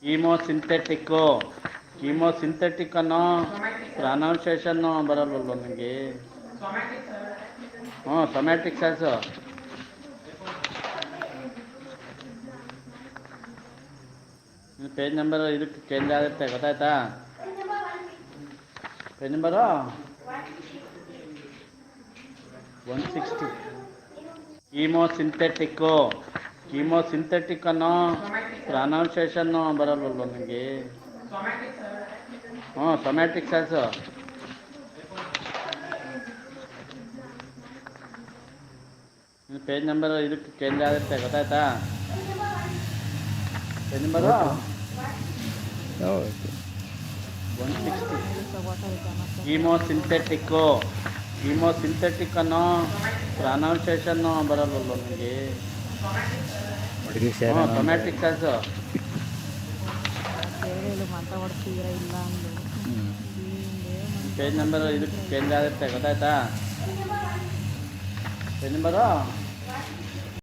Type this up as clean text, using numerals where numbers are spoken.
ಕೀಮೋಸಿಂಥೆಟಿಕ್ಕು ಕೀಮೋಸಿಂಥೆಟಿಕ್ ಅನ್ನೋ ಪ್ರೊನೌನ್ಸಿಯೇಷನ್ನು ಬರಲ್ವಲ್ವ ನನಗೆ. ಹ್ಞೂ ಸೊಮ್ಯಾಟಿಕ್ ಸೆಲ್ಸು. ಪೇಜ್ ನಂಬರ್ ಇದಕ್ಕೆ ಚೇಂಜ್ ಆಗುತ್ತೆ, ಗೊತ್ತಾಯ್ತಾ? Page number 160. ಕೀಮೋಸಿಂಥೆಟಿಕ್ ಅನ್ನೋ ಪ್ರೊನೌನ್ಸಿಯೇಷನ್ನು ಬರಲ್ವಲ್ವ ನನಗೆ. ಹ್ಞೂ ಸೊಮ್ಯಾಟಿಕ್ ಸೆಲ್ಸು. ಪೇಜ್ ನಂಬರ್ ಇದಕ್ಕೆ ಚೇಂಜ್ ಆಗುತ್ತೆ, ಗೊತ್ತಾಯ್ತಾ? Page number 160. ಕೀಮೋಸಿಂಥೆಟಿಕ್ ಅನ್ನೋ ಪ್ರೊನೌನ್ಸಿಯೇಷನ್ನು ಬರಲ್ವಲ್ವ ನನಗೆ. ಹ್ಞೂ ಸೊಮ್ಯಾಟಿಕ್ ಸೆಲ್ಸು. ಪೇಜ್ ನಂಬರ್ ಇದಕ್ಕೆ ಚೇಂಜ್ ಆಗುತ್ತೆ, ಗೊತ್ತಾಯ್ತಾ? Page number